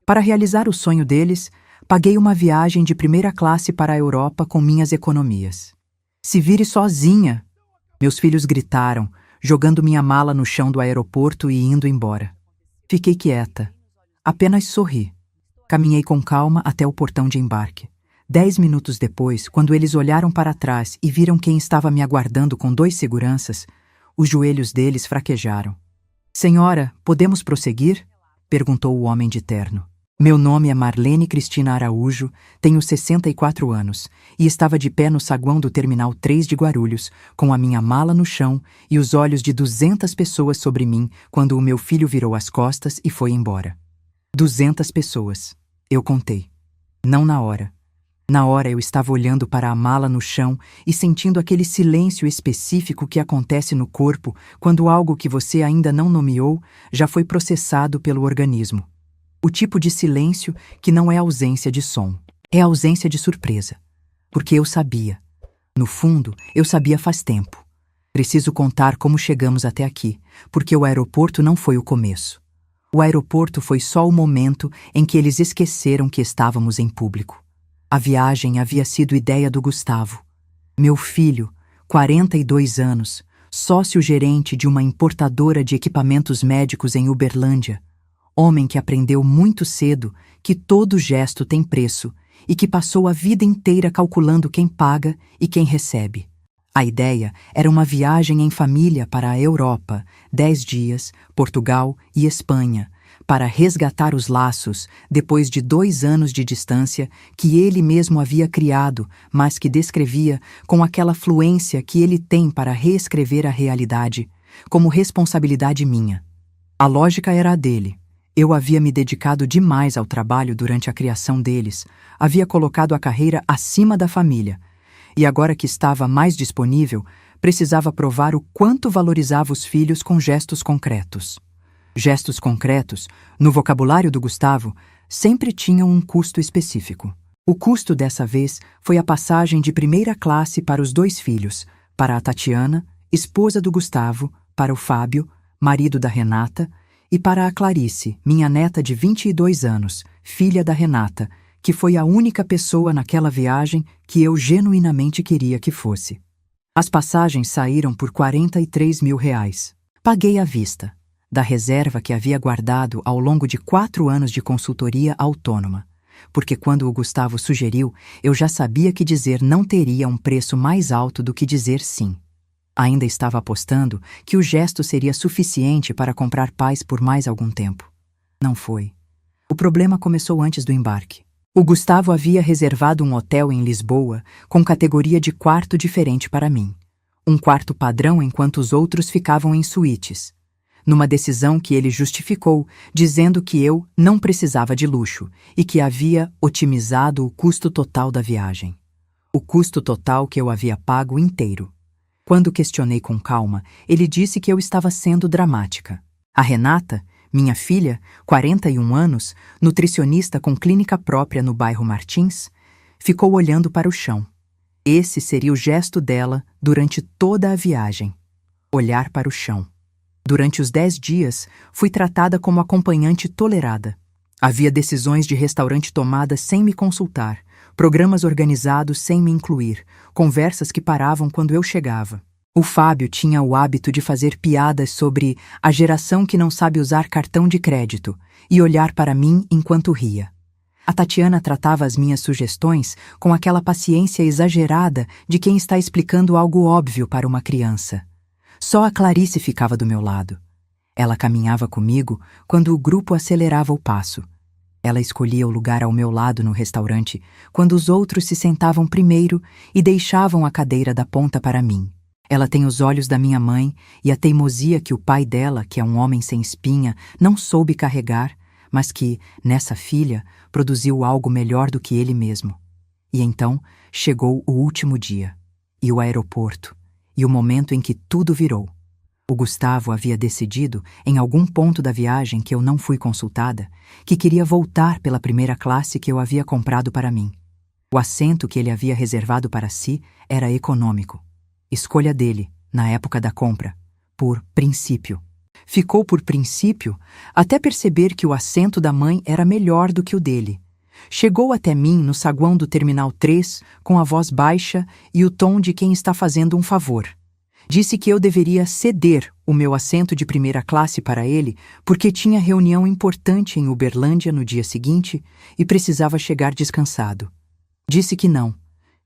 Para realizar o sonho deles, paguei uma viagem de primeira classe para a Europa com minhas economias. Se vire sozinha! Meus filhos gritaram, jogando minha mala no chão do aeroporto e indo embora. Fiquei quieta. Apenas sorri. Caminhei com calma até o portão de embarque. 10 minutos depois, quando eles olharam para trás e viram quem estava me aguardando com 2 seguranças, os joelhos deles fraquejaram. "Senhora, podemos prosseguir?" perguntou o homem de terno. Meu nome é Marlene Cristina Araújo, tenho 64 anos e estava de pé no saguão do Terminal 3 de Guarulhos, com a minha mala no chão e os olhos de 200 pessoas sobre mim quando o meu filho virou as costas e foi embora. 200 pessoas. Eu contei. Não na hora. Na hora eu estava olhando para a mala no chão e sentindo aquele silêncio específico que acontece no corpo quando algo que você ainda não nomeou já foi processado pelo organismo. O tipo de silêncio que não é ausência de som, é ausência de surpresa. Porque eu sabia. No fundo, eu sabia faz tempo. Preciso contar como chegamos até aqui, porque o aeroporto não foi o começo. O aeroporto foi só o momento em que eles esqueceram que estávamos em público. A viagem havia sido ideia do Gustavo. Meu filho, 42 anos, sócio-gerente de uma importadora de equipamentos médicos em Uberlândia, homem que aprendeu muito cedo que todo gesto tem preço e que passou a vida inteira calculando quem paga e quem recebe. A ideia era uma viagem em família para a Europa, 10 dias, Portugal e Espanha, para resgatar os laços, depois de 2 anos de distância que ele mesmo havia criado, mas que descrevia com aquela fluência que ele tem para reescrever a realidade, como responsabilidade minha. A lógica era a dele. Eu havia me dedicado demais ao trabalho durante a criação deles, havia colocado a carreira acima da família, e agora que estava mais disponível, precisava provar o quanto valorizava os filhos com gestos concretos. Gestos concretos, no vocabulário do Gustavo, sempre tinham um custo específico. O custo dessa vez foi a passagem de primeira classe para os 2 filhos, para a Tatiana, esposa do Gustavo, para o Fábio, marido da Renata, e para a Clarice, minha neta de 22 anos, filha da Renata, que foi a única pessoa naquela viagem que eu genuinamente queria que fosse. As passagens saíram por R$43 mil. Paguei à vista, da reserva que havia guardado ao longo de 4 anos de consultoria autônoma, porque quando o Gustavo sugeriu, eu já sabia que dizer não teria um preço mais alto do que dizer sim. Ainda estava apostando que o gesto seria suficiente para comprar paz por mais algum tempo. Não foi. O problema começou antes do embarque. O Gustavo havia reservado um hotel em Lisboa com categoria de quarto diferente para mim. Um quarto padrão enquanto os outros ficavam em suítes. Numa decisão que ele justificou, dizendo que eu não precisava de luxo e que havia otimizado o custo total da viagem. O custo total que eu havia pago inteiro. Quando questionei com calma, ele disse que eu estava sendo dramática. A Renata, minha filha, 41 anos, nutricionista com clínica própria no bairro Martins, ficou olhando para o chão. Esse seria o gesto dela durante toda a viagem. Olhar para o chão. Durante os 10 dias, fui tratada como acompanhante tolerada. Havia decisões de restaurante tomadas sem me consultar, programas organizados sem me incluir, conversas que paravam quando eu chegava. O Fábio tinha o hábito de fazer piadas sobre a geração que não sabe usar cartão de crédito e olhar para mim enquanto ria. A Tatiana tratava as minhas sugestões com aquela paciência exagerada de quem está explicando algo óbvio para uma criança. Só a Clarice ficava do meu lado. Ela caminhava comigo quando o grupo acelerava o passo. Ela escolhia o lugar ao meu lado no restaurante quando os outros se sentavam primeiro e deixavam a cadeira da ponta para mim. Ela tem os olhos da minha mãe e a teimosia que o pai dela, que é um homem sem espinha, não soube carregar, mas que, nessa filha, produziu algo melhor do que ele mesmo. E então chegou o último dia, e o aeroporto, e o momento em que tudo virou. O Gustavo havia decidido, em algum ponto da viagem que eu não fui consultada, que queria voltar pela primeira classe que eu havia comprado para mim. O assento que ele havia reservado para si era econômico. Escolha dele, na época da compra, por princípio. ficou por princípio, até perceber que o assento da mãe era melhor do que o dele. Chegou até mim no saguão do Terminal 3, com a voz baixa e o tom de quem está fazendo um favor. Disse que eu deveria ceder o meu assento de primeira classe para ele porque tinha reunião importante em Uberlândia no dia seguinte e precisava chegar descansado. Disse que não.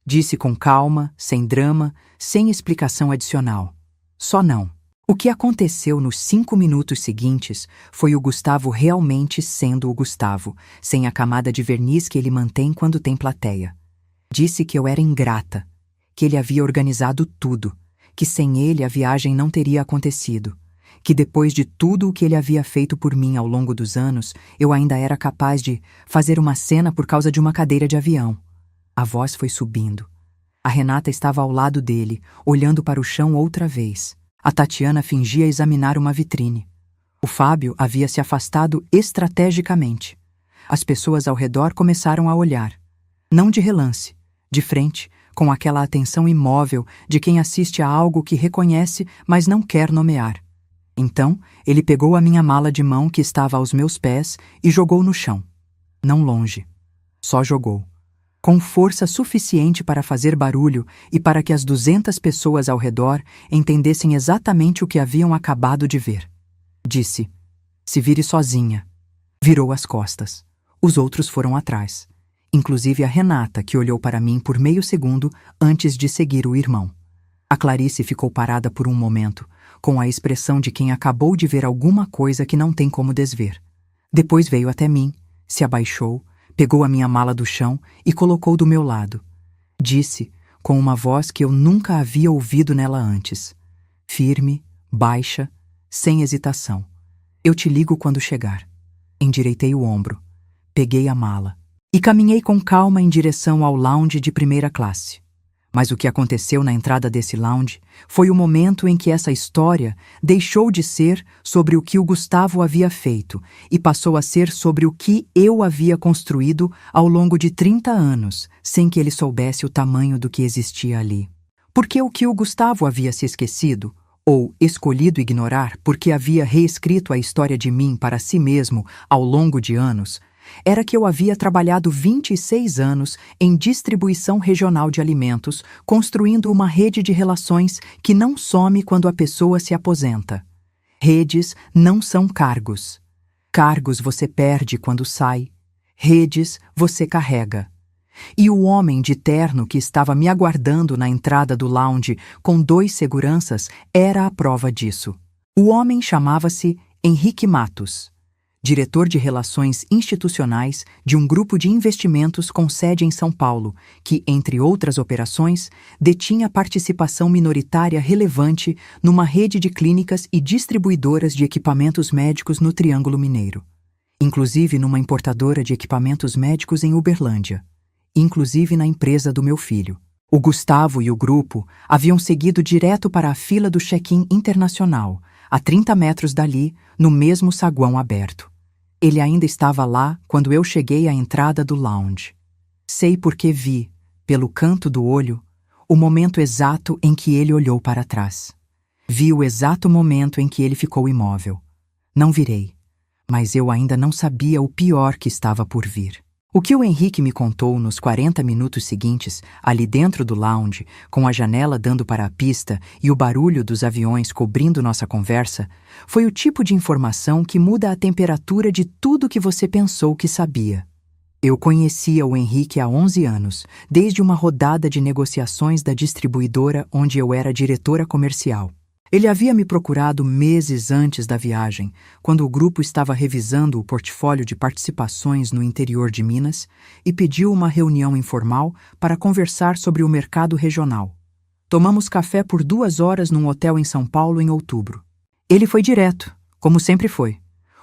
Disse com calma, sem drama, sem explicação adicional. Só não. O que aconteceu nos 5 minutos seguintes foi o Gustavo realmente sendo o Gustavo, sem a camada de verniz que ele mantém quando tem plateia. Disse que eu era ingrata, que ele havia organizado tudo, que sem ele a viagem não teria acontecido, que depois de tudo o que ele havia feito por mim ao longo dos anos, eu ainda era capaz de fazer uma cena por causa de uma cadeira de avião. A voz foi subindo. A Renata estava ao lado dele, olhando para o chão outra vez. A Tatiana fingia examinar uma vitrine. O Fábio havia se afastado estrategicamente. As pessoas ao redor começaram a olhar. Não de relance, de frente, com aquela atenção imóvel de quem assiste a algo que reconhece, mas não quer nomear. Então, ele pegou a minha mala de mão que estava aos meus pés e jogou no chão. Não longe. Só jogou. Com força suficiente para fazer barulho e para que as 200 pessoas ao redor entendessem exatamente o que haviam acabado de ver. Disse: "Se vire sozinha." Virou as costas. Os outros foram atrás. Inclusive a Renata, que olhou para mim por meio segundo antes de seguir o irmão. A Clarice ficou parada por um momento, com a expressão de quem acabou de ver alguma coisa que não tem como desver. Depois veio até mim, se abaixou, pegou a minha mala do chão e colocou do meu lado. Disse, com uma voz que eu nunca havia ouvido nela antes, firme, baixa, sem hesitação: "Eu te ligo quando chegar." Endireitei o ombro, peguei a mala e caminhei com calma em direção ao lounge de primeira classe. Mas o que aconteceu na entrada desse lounge foi o momento em que essa história deixou de ser sobre o que o Gustavo havia feito e passou a ser sobre o que eu havia construído ao longo de 30 anos, sem que ele soubesse o tamanho do que existia ali. Porque o que o Gustavo havia se esquecido, ou escolhido ignorar porque havia reescrito a história de mim para si mesmo ao longo de anos, era que eu havia trabalhado 26 anos em distribuição regional de alimentos, construindo uma rede de relações que não some quando a pessoa se aposenta. Redes não são cargos. Cargos você perde quando sai. Redes você carrega. E o homem de terno que estava me aguardando na entrada do lounge com 2 seguranças era a prova disso. O homem chamava-se Henrique Matos, diretor de Relações Institucionais de um grupo de investimentos com sede em São Paulo, que, entre outras operações, detinha participação minoritária relevante numa rede de clínicas e distribuidoras de equipamentos médicos no Triângulo Mineiro, inclusive numa importadora de equipamentos médicos em Uberlândia, inclusive na empresa do meu filho. O Gustavo e o grupo haviam seguido direto para a fila do check-in internacional, a 30 metros dali, no mesmo saguão aberto. Ele ainda estava lá quando eu cheguei à entrada do lounge. Sei porque vi, pelo canto do olho, o momento exato em que ele olhou para trás. Vi o exato momento em que ele ficou imóvel. Não virei, mas eu ainda não sabia o pior que estava por vir. O que o Henrique me contou nos 40 minutos seguintes, ali dentro do lounge, com a janela dando para a pista e o barulho dos aviões cobrindo nossa conversa, foi o tipo de informação que muda a temperatura de tudo que você pensou que sabia. Eu conhecia o Henrique há 11 anos, desde uma rodada de negociações da distribuidora onde eu era diretora comercial. Ele havia me procurado meses antes da viagem, quando o grupo estava revisando o portfólio de participações no interior de Minas e pediu uma reunião informal para conversar sobre o mercado regional. Tomamos café por 2 horas num hotel em São Paulo em outubro. Ele foi direto, como sempre foi.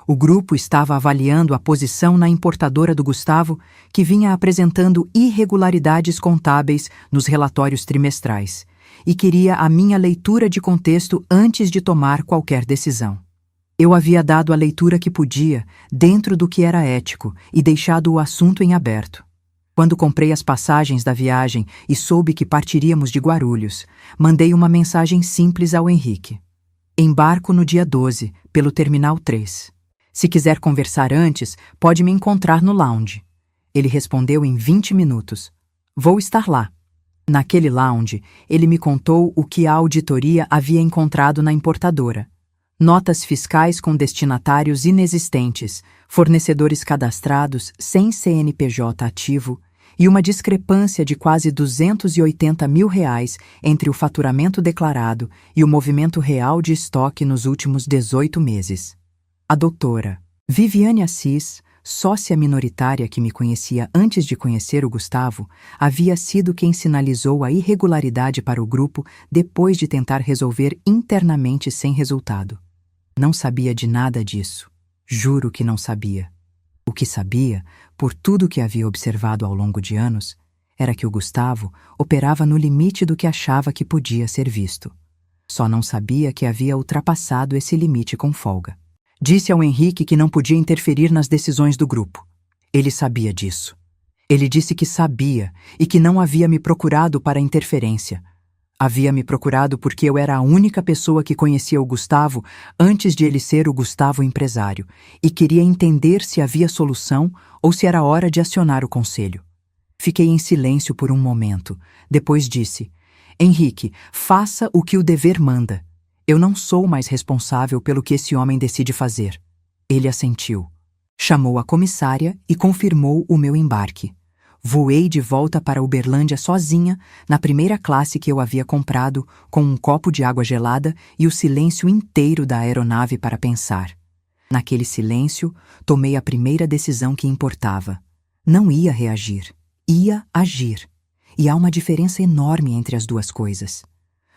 O grupo estava avaliando a posição na importadora do Gustavo, que vinha apresentando irregularidades contábeis nos relatórios trimestrais, e queria a minha leitura de contexto antes de tomar qualquer decisão. Eu havia dado a leitura que podia, dentro do que era ético, e deixado o assunto em aberto. Quando comprei as passagens da viagem e soube que partiríamos de Guarulhos, mandei uma mensagem simples ao Henrique. Embarco no dia 12, pelo Terminal 3. Se quiser conversar antes, pode me encontrar no lounge. Ele respondeu em 20 minutos. Vou estar lá. Naquele lounge, ele me contou o que a auditoria havia encontrado na importadora. Notas fiscais com destinatários inexistentes, fornecedores cadastrados sem CNPJ ativo e uma discrepância de quase R$ 280 mil entre o faturamento declarado e o movimento real de estoque nos últimos 18 meses. A doutora Viviane Assis, sócia minoritária que me conhecia antes de conhecer o Gustavo, havia sido quem sinalizou a irregularidade para o grupo depois de tentar resolver internamente sem resultado. Não sabia de nada disso. Juro que não sabia. O que sabia, por tudo que havia observado ao longo de anos, era que o Gustavo operava no limite do que achava que podia ser visto. Só não sabia que havia ultrapassado esse limite com folga. Disse ao Henrique que não podia interferir nas decisões do grupo. Ele sabia disso. Ele disse que sabia e que não havia me procurado para interferência. Havia me procurado porque eu era a única pessoa que conhecia o Gustavo antes de ele ser o Gustavo empresário e queria entender se havia solução ou se era hora de acionar o conselho. Fiquei em silêncio por um momento. Depois disse: Henrique, faça o que o dever manda. Eu não sou mais responsável pelo que esse homem decide fazer. Ele assentiu. Chamou a comissária e confirmou o meu embarque. Voei de volta para Uberlândia sozinha, na primeira classe que eu havia comprado, com um copo de água gelada e o silêncio inteiro da aeronave para pensar. Naquele silêncio, tomei a primeira decisão que importava. Não ia reagir, ia agir. E há uma diferença enorme entre as duas coisas.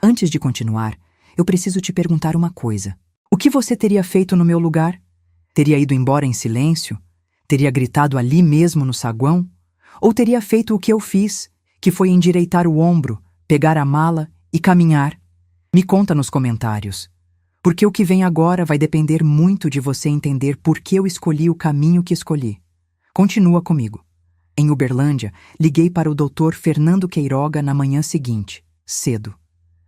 Antes de continuar, eu preciso te perguntar uma coisa. O que você teria feito no meu lugar? Teria ido embora em silêncio? Teria gritado ali mesmo no saguão? Ou teria feito o que eu fiz, que foi endireitar o ombro, pegar a mala e caminhar? Me conta nos comentários. Porque o que vem agora vai depender muito de você entender por que eu escolhi o caminho que escolhi. Continua comigo. Em Uberlândia, liguei para o Dr. Fernando Queiroga na manhã seguinte, cedo.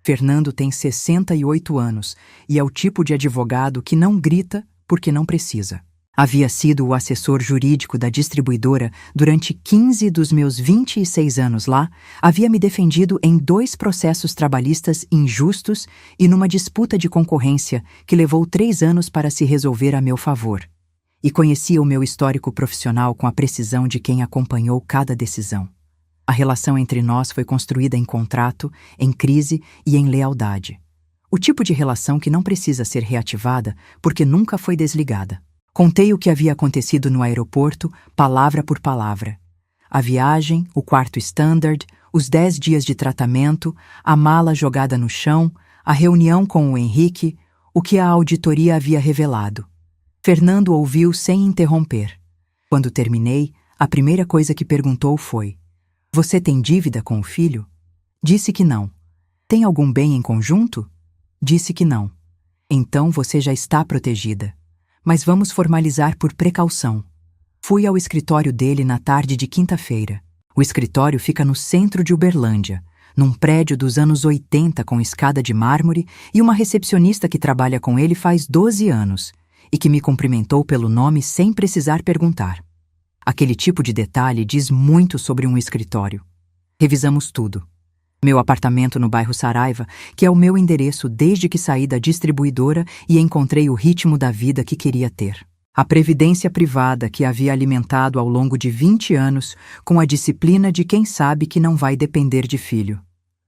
Fernando tem 68 anos e é o tipo de advogado que não grita porque não precisa. Havia sido o assessor jurídico da distribuidora durante 15 dos meus 26 anos lá, havia me defendido em 2 processos trabalhistas injustos e numa disputa de concorrência que levou 3 anos para se resolver a meu favor. E conhecia o meu histórico profissional com a precisão de quem acompanhou cada decisão. A relação entre nós foi construída em contrato, em crise e em lealdade. O tipo de relação que não precisa ser reativada porque nunca foi desligada. Contei o que havia acontecido no aeroporto, palavra por palavra. A viagem, o quarto standard, os 10 dias de tratamento, a mala jogada no chão, a reunião com o Henrique, o que a auditoria havia revelado. Fernando ouviu sem interromper. Quando terminei, a primeira coisa que perguntou foi: Você tem dívida com o filho? Disse que não. Tem algum bem em conjunto? Disse que não. Então você já está protegida. Mas vamos formalizar por precaução. Fui ao escritório dele na tarde de quinta-feira. O escritório fica no centro de Uberlândia, num prédio dos anos 80 com escada de mármore e uma recepcionista que trabalha com ele faz 12 anos e que me cumprimentou pelo nome sem precisar perguntar. Aquele tipo de detalhe diz muito sobre um escritório. Revisamos tudo. Meu apartamento no bairro Saraiva, que é o meu endereço desde que saí da distribuidora e encontrei o ritmo da vida que queria ter. A previdência privada que havia alimentado ao longo de 20 anos com a disciplina de quem sabe que não vai depender de filho.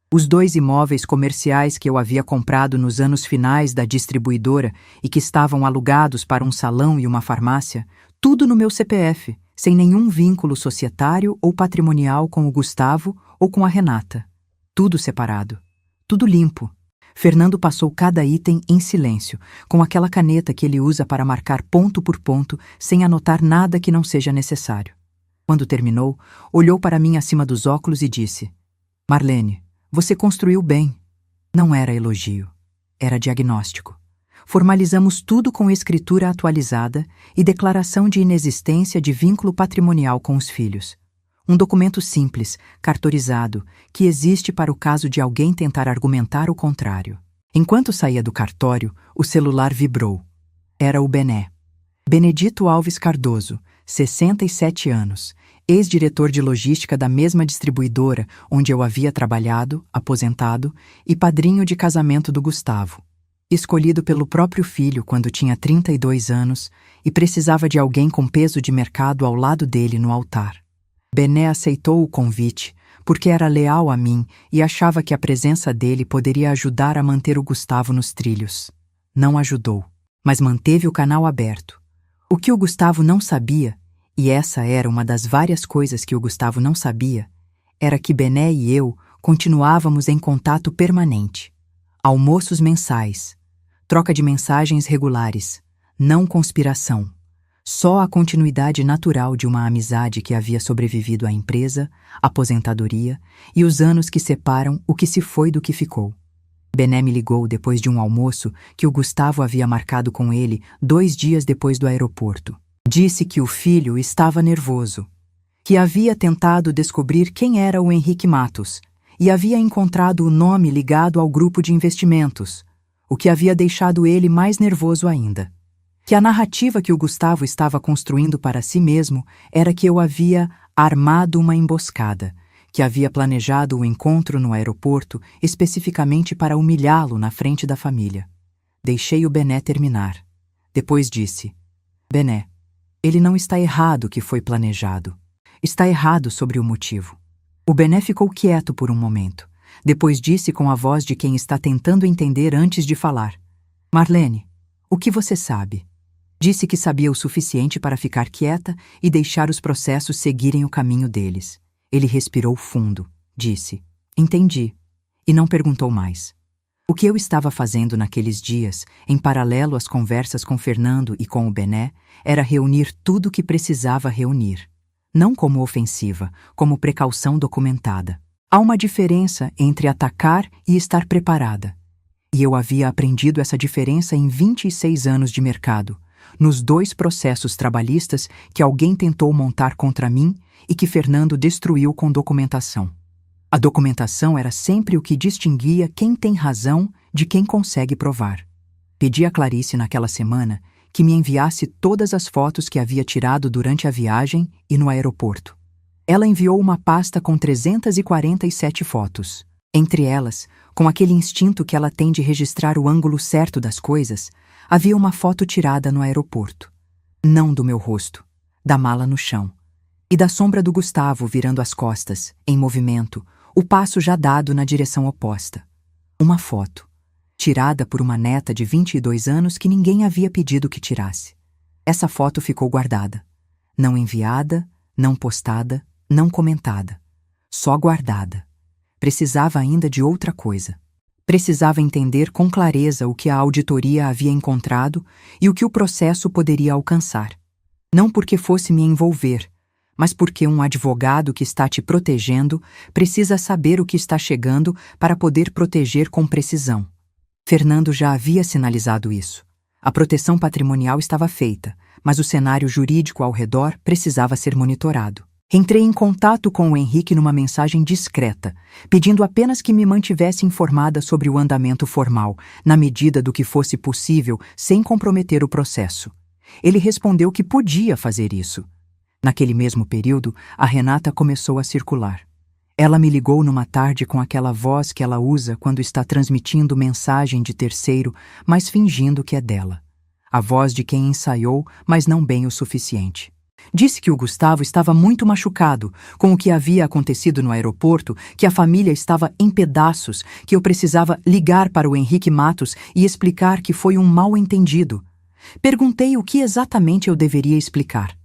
Os 2 imóveis comerciais que eu havia comprado nos anos finais da distribuidora e que estavam alugados para um salão e uma farmácia, tudo no meu CPF, sem nenhum vínculo societário ou patrimonial com o Gustavo ou com a Renata. Tudo separado, tudo limpo. Fernando passou cada item em silêncio, com aquela caneta que ele usa para marcar ponto por ponto, sem anotar nada que não seja necessário. Quando terminou, olhou para mim acima dos óculos e disse: Marlene, você construiu bem. Não era elogio, era diagnóstico. Formalizamos tudo com escritura atualizada e declaração de inexistência de vínculo patrimonial com os filhos. Um documento simples, cartorizado, que existe para o caso de alguém tentar argumentar o contrário. Enquanto saía do cartório, o celular vibrou. Era o Bené. Benedito Alves Cardoso, 67 anos, ex-diretor de logística da mesma distribuidora onde eu havia trabalhado, aposentado, e padrinho de casamento do Gustavo. Escolhido pelo próprio filho quando tinha 32 anos e precisava de alguém com peso de mercado ao lado dele no altar. Bené aceitou o convite porque era leal a mim e achava que a presença dele poderia ajudar a manter o Gustavo nos trilhos. Não ajudou, mas manteve o canal aberto. O que o Gustavo não sabia, e essa era uma das várias coisas que o Gustavo não sabia, era que Bené e eu continuávamos em contato permanente. Almoços mensais, troca de mensagens regulares, não conspiração. Só a continuidade natural de uma amizade que havia sobrevivido à empresa, aposentadoria e os anos que separam o que se foi do que ficou. Bené me ligou depois de um almoço que o Gustavo havia marcado com ele 2 dias depois do aeroporto. Disse que o filho estava nervoso, que havia tentado descobrir quem era o Henrique Matos e havia encontrado o nome ligado ao grupo de investimentos, o que havia deixado ele mais nervoso ainda. Que a narrativa que o Gustavo estava construindo para si mesmo era que eu havia armado uma emboscada, que havia planejado o encontro no aeroporto especificamente para humilhá-lo na frente da família. Deixei o Bené terminar. Depois disse: Bené, ele não está errado que foi planejado. Está errado sobre o motivo. O Bené ficou quieto por um momento. Depois disse com a voz de quem está tentando entender antes de falar: Marlene, o que você sabe? Disse que sabia o suficiente para ficar quieta e deixar os processos seguirem o caminho deles. Ele respirou fundo, disse: Entendi, e não perguntou mais. O que eu estava fazendo naqueles dias, em paralelo às conversas com Fernando e com o Bené, era reunir tudo o que precisava reunir. Não como ofensiva, como precaução documentada. Há uma diferença entre atacar e estar preparada. E eu havia aprendido essa diferença em 26 anos de mercado, nos 2 processos trabalhistas que alguém tentou montar contra mim e que Fernando destruiu com documentação. A documentação era sempre o que distinguia quem tem razão de quem consegue provar. Pedi a Clarice naquela semana que me enviasse todas as fotos que havia tirado durante a viagem e no aeroporto. Ela enviou uma pasta com 347 fotos. Entre elas, com aquele instinto que ela tem de registrar o ângulo certo das coisas, havia uma foto tirada no aeroporto. Não do meu rosto, da mala no chão, e da sombra do Gustavo virando as costas, em movimento, o passo já dado na direção oposta. Uma foto, tirada por uma neta de 22 anos que ninguém havia pedido que tirasse. Essa foto ficou guardada. Não enviada, não postada, não comentada. Só guardada. Precisava ainda de outra coisa. Precisava entender com clareza o que a auditoria havia encontrado e o que o processo poderia alcançar. Não porque fosse me envolver, mas porque um advogado que está te protegendo precisa saber o que está chegando para poder proteger com precisão. Fernando já havia sinalizado isso. A proteção patrimonial estava feita, mas o cenário jurídico ao redor precisava ser monitorado. Entrei em contato com o Henrique numa mensagem discreta, pedindo apenas que me mantivesse informada sobre o andamento formal, na medida do que fosse possível, sem comprometer o processo. Ele respondeu que podia fazer isso. Naquele mesmo período, a Renata começou a circular. Ela me ligou numa tarde com aquela voz que ela usa quando está transmitindo mensagem de terceiro, mas fingindo que é dela. A voz de quem ensaiou, mas não bem o suficiente. Disse que o Gustavo estava muito machucado com o que havia acontecido no aeroporto, que a família estava em pedaços, que eu precisava ligar para o Henrique Matos e explicar que foi um mal-entendido. Perguntei o que exatamente eu deveria explicar.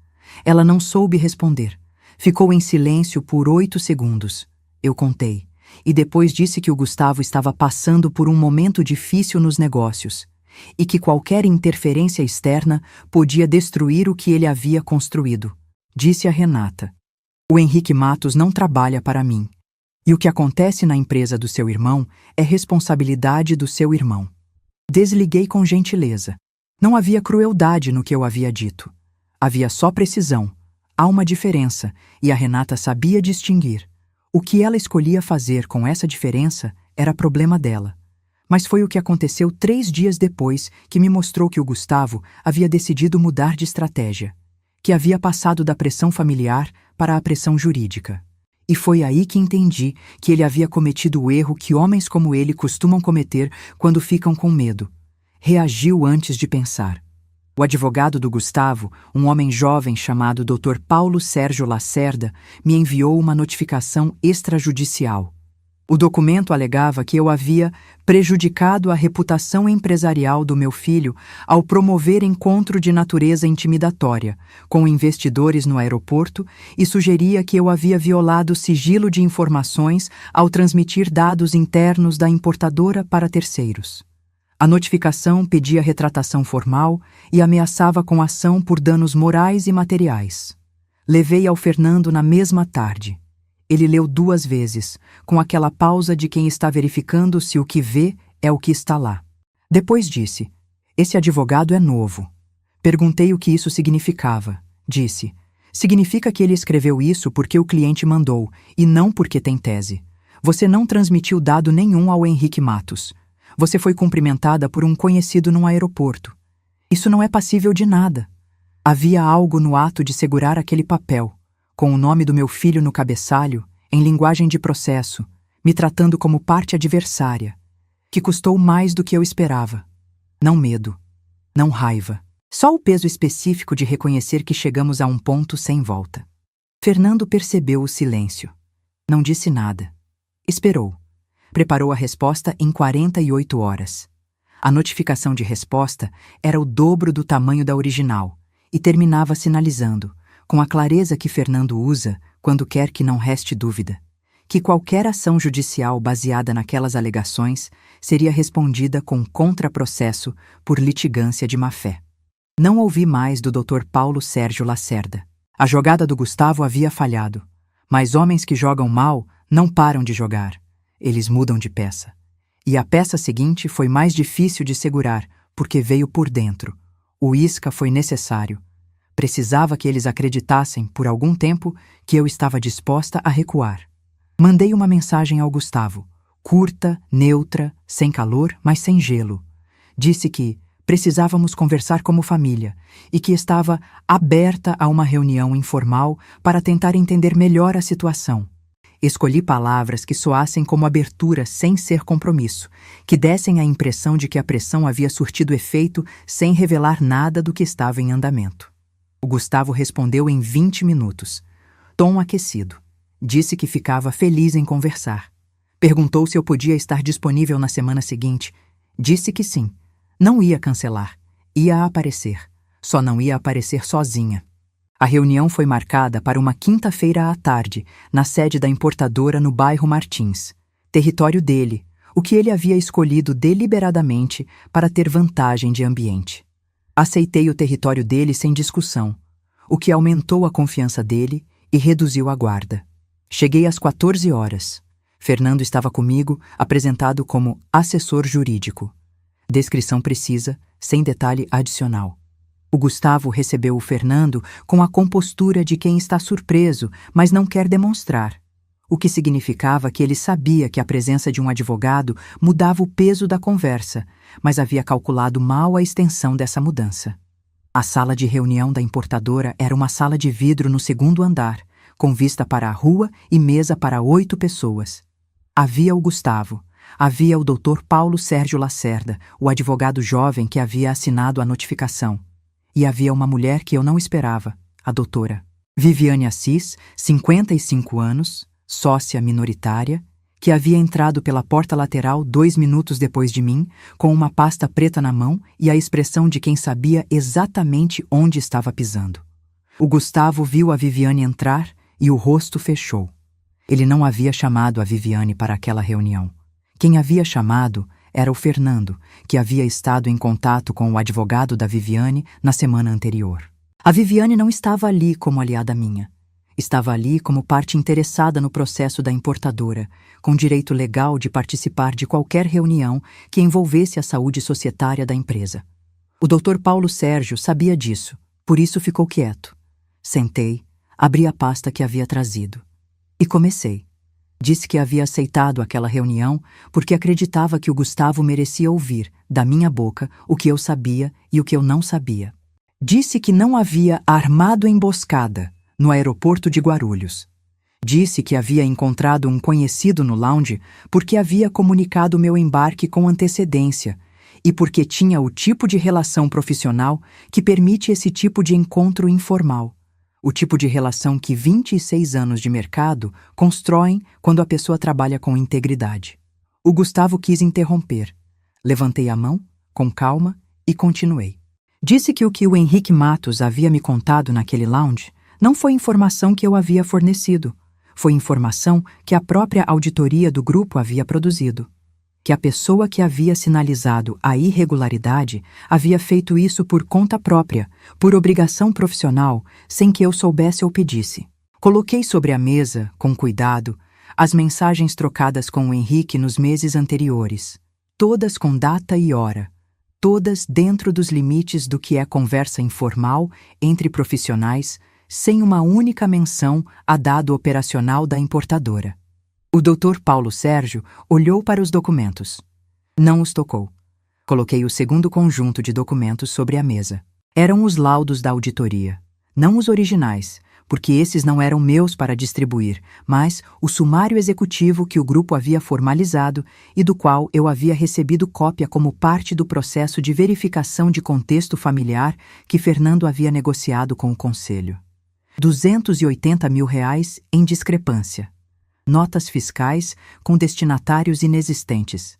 Ela não soube responder. Ficou em silêncio por 8 segundos. Eu contei. E depois disse que o Gustavo estava passando por um momento difícil nos negócios e que qualquer interferência externa podia destruir o que ele havia construído. Disse a Renata: O Henrique Matos não trabalha para mim. E o que acontece na empresa do seu irmão é responsabilidade do seu irmão. Desliguei com gentileza. Não havia crueldade no que eu havia dito. Havia só precisão. Há uma diferença, e a Renata sabia distinguir. O que ela escolhia fazer com essa diferença era problema dela. Mas foi o que aconteceu 3 dias depois que me mostrou que o Gustavo havia decidido mudar de estratégia, que havia passado da pressão familiar para a pressão jurídica. E foi aí que entendi que ele havia cometido o erro que homens como ele costumam cometer quando ficam com medo. Reagiu antes de pensar. O advogado do Gustavo, um homem jovem chamado Dr. Paulo Sérgio Lacerda, me enviou uma notificação extrajudicial. O documento alegava que eu havia prejudicado a reputação empresarial do meu filho ao promover encontro de natureza intimidatória com investidores no aeroporto e sugeria que eu havia violado o sigilo de informações ao transmitir dados internos da importadora para terceiros. A notificação pedia retratação formal e ameaçava com ação por danos morais e materiais. Levei ao Fernando na mesma tarde. Ele leu 2 vezes, com aquela pausa de quem está verificando se o que vê é o que está lá. Depois disse: "Esse advogado é novo." Perguntei o que isso significava. Disse: "Significa que ele escreveu isso porque o cliente mandou, e não porque tem tese. Você não transmitiu dado nenhum ao Henrique Matos. Você foi cumprimentada por um conhecido num aeroporto. Isso não é passível de nada." Havia algo no ato de segurar aquele papel, com o nome do meu filho no cabeçalho, em linguagem de processo, me tratando como parte adversária, que custou mais do que eu esperava. Não medo, não raiva, só o peso específico de reconhecer que chegamos a um ponto sem volta. Fernando percebeu o silêncio. Não disse nada. Esperou. Preparou a resposta em 48 horas. A notificação de resposta era o dobro do tamanho da original e terminava sinalizando, com a clareza que Fernando usa quando quer que não reste dúvida, que qualquer ação judicial baseada naquelas alegações seria respondida com contraprocesso por litigância de má-fé. Não ouvi mais do Dr. Paulo Sérgio Lacerda. A jogada do Gustavo havia falhado, mas homens que jogam mal não param de jogar. Eles mudam de peça. E a peça seguinte foi mais difícil de segurar, porque veio por dentro. O isca foi necessário. Precisava que eles acreditassem, por algum tempo, que eu estava disposta a recuar. Mandei uma mensagem ao Gustavo, curta, neutra, sem calor, mas sem gelo. Disse que precisávamos conversar como família e que estava aberta a uma reunião informal para tentar entender melhor a situação. Escolhi palavras que soassem como abertura sem ser compromisso, que dessem a impressão de que a pressão havia surtido efeito sem revelar nada do que estava em andamento. O Gustavo respondeu em 20 minutos. Tom aquecido. Disse que ficava feliz em conversar. Perguntou se eu podia estar disponível na semana seguinte. Disse que sim. Não ia cancelar. Ia aparecer. Só não ia aparecer sozinha. A reunião foi marcada para uma quinta-feira à tarde, na sede da importadora no bairro Martins. Território dele, o que ele havia escolhido deliberadamente para ter vantagem de ambiente. Aceitei o território dele sem discussão, o que aumentou a confiança dele e reduziu a guarda. Cheguei às 14 horas. Fernando estava comigo, apresentado como assessor jurídico. Descrição precisa, sem detalhe adicional. O Gustavo recebeu o Fernando com a compostura de quem está surpreso, mas não quer demonstrar, o que significava que ele sabia que a presença de um advogado mudava o peso da conversa, mas havia calculado mal a extensão dessa mudança. A sala de reunião da importadora era uma sala de vidro no 2º andar, com vista para a rua e mesa para 8 pessoas. Havia o Gustavo, havia o Dr. Paulo Sérgio Lacerda, o advogado jovem que havia assinado a notificação. E havia uma mulher que eu não esperava, a doutora Viviane Assis, 55 anos, sócia minoritária, que havia entrado pela porta lateral 2 minutos depois de mim, com uma pasta preta na mão e a expressão de quem sabia exatamente onde estava pisando. O Gustavo viu a Viviane entrar e o rosto fechou. Ele não havia chamado a Viviane para aquela reunião. Quem havia chamado era o Fernando, que havia estado em contato com o advogado da Viviane na semana anterior. A Viviane não estava ali como aliada minha. Estava ali como parte interessada no processo da importadora, com direito legal de participar de qualquer reunião que envolvesse a saúde societária da empresa. O Dr. Paulo Sérgio sabia disso, por isso ficou quieto. Sentei, abri a pasta que havia trazido. E comecei. Disse que havia aceitado aquela reunião porque acreditava que o Gustavo merecia ouvir, da minha boca, o que eu sabia e o que eu não sabia. Disse que não havia armado emboscada no aeroporto de Guarulhos. Disse que havia encontrado um conhecido no lounge porque havia comunicado meu embarque com antecedência e porque tinha o tipo de relação profissional que permite esse tipo de encontro informal. O tipo de relação que 26 anos de mercado constroem quando a pessoa trabalha com integridade. O Gustavo quis interromper. Levantei a mão, com calma, e continuei. Disse que o Henrique Matos havia me contado naquele lounge não foi informação que eu havia fornecido, foi informação que a própria auditoria do grupo havia produzido. Que a pessoa que havia sinalizado a irregularidade havia feito isso por conta própria, por obrigação profissional, sem que eu soubesse ou pedisse. Coloquei sobre a mesa, com cuidado, as mensagens trocadas com o Henrique nos meses anteriores, todas com data e hora, todas dentro dos limites do que é conversa informal entre profissionais, sem uma única menção a dado operacional da importadora. O Dr. Paulo Sérgio olhou para os documentos. Não os tocou. Coloquei o segundo conjunto de documentos sobre a mesa. Eram os laudos da auditoria. Não os originais, porque esses não eram meus para distribuir, mas o sumário executivo que o grupo havia formalizado e do qual eu havia recebido cópia como parte do processo de verificação de contexto familiar que Fernando havia negociado com o conselho. R$280 mil em discrepância. Notas fiscais com destinatários inexistentes.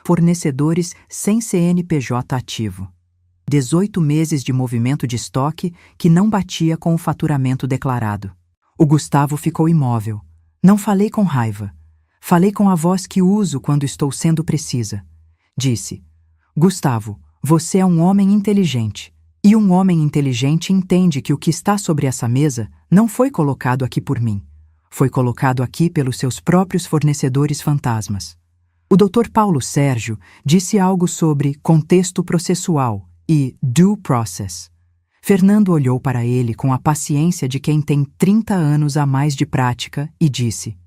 Fornecedores sem CNPJ ativo. 18 meses de movimento de estoque que não batia com o faturamento declarado. O Gustavo ficou imóvel. Não falei com raiva. Falei com a voz que uso quando estou sendo precisa. Disse: Gustavo, você é um homem inteligente. E um homem inteligente entende que o que está sobre essa mesa não foi colocado aqui por mim. Foi colocado aqui pelos seus próprios fornecedores fantasmas. O Dr. Paulo Sérgio disse algo sobre contexto processual e due process. Fernando olhou para ele com a paciência de quem tem 30 anos a mais de prática e disse: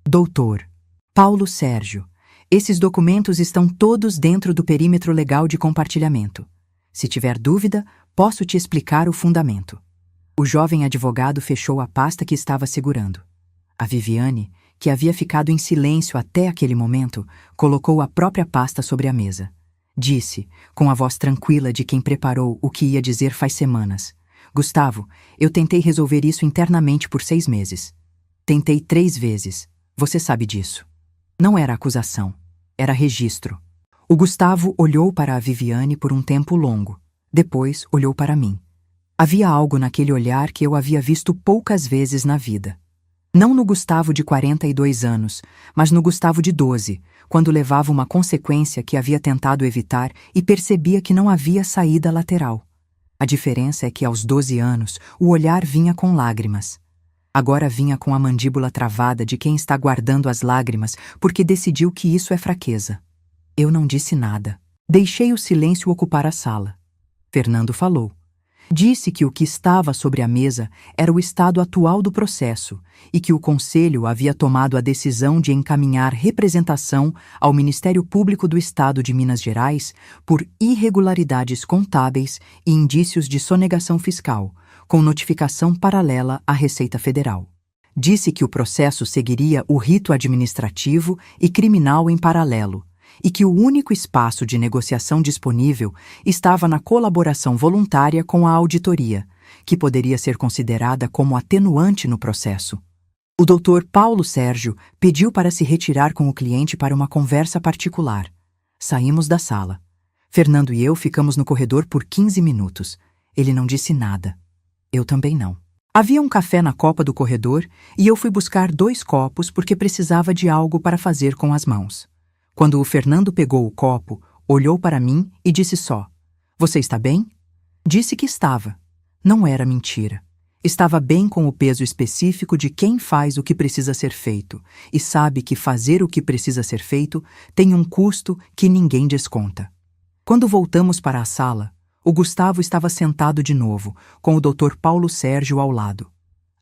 Doutor Paulo Sérgio, esses documentos estão todos dentro do perímetro legal de compartilhamento. Se tiver dúvida, posso te explicar o fundamento. O jovem advogado fechou a pasta que estava segurando. A Viviane, que havia ficado em silêncio até aquele momento, colocou a própria pasta sobre a mesa. Disse, com a voz tranquila de quem preparou o que ia dizer faz semanas: Gustavo, eu tentei resolver isso internamente por 6 meses. Tentei 3 vezes. Você sabe disso. Não era acusação. Era registro. O Gustavo olhou para a Viviane por um tempo longo. Depois olhou para mim. Havia algo naquele olhar que eu havia visto poucas vezes na vida. Não no Gustavo de 42 anos, mas no Gustavo de 12, quando levava uma consequência que havia tentado evitar e percebia que não havia saída lateral. A diferença é que aos 12 anos o olhar vinha com lágrimas. Agora vinha com a mandíbula travada de quem está guardando as lágrimas porque decidiu que isso é fraqueza. Eu não disse nada. Deixei o silêncio ocupar a sala. Fernando falou. Disse que o que estava sobre a mesa era o estado atual do processo e que o Conselho havia tomado a decisão de encaminhar representação ao Ministério Público do Estado de Minas Gerais por irregularidades contábeis e indícios de sonegação fiscal, com notificação paralela à Receita Federal. Disse que o processo seguiria o rito administrativo e criminal em paralelo, e que o único espaço de negociação disponível estava na colaboração voluntária com a auditoria, que poderia ser considerada como atenuante no processo. O Dr. Paulo Sérgio pediu para se retirar com o cliente para uma conversa particular. Saímos da sala. Fernando e eu ficamos no corredor por 15 minutos. Ele não disse nada. Eu também não. Havia um café na copa do corredor e eu fui buscar 2 copos porque precisava de algo para fazer com as mãos. Quando o Fernando pegou o copo, olhou para mim e disse só: Você está bem? Disse que estava. Não era mentira. Estava bem com o peso específico de quem faz o que precisa ser feito e sabe que fazer o que precisa ser feito tem um custo que ninguém desconta. Quando voltamos para a sala, o Gustavo estava sentado de novo, com o Dr. Paulo Sérgio ao lado.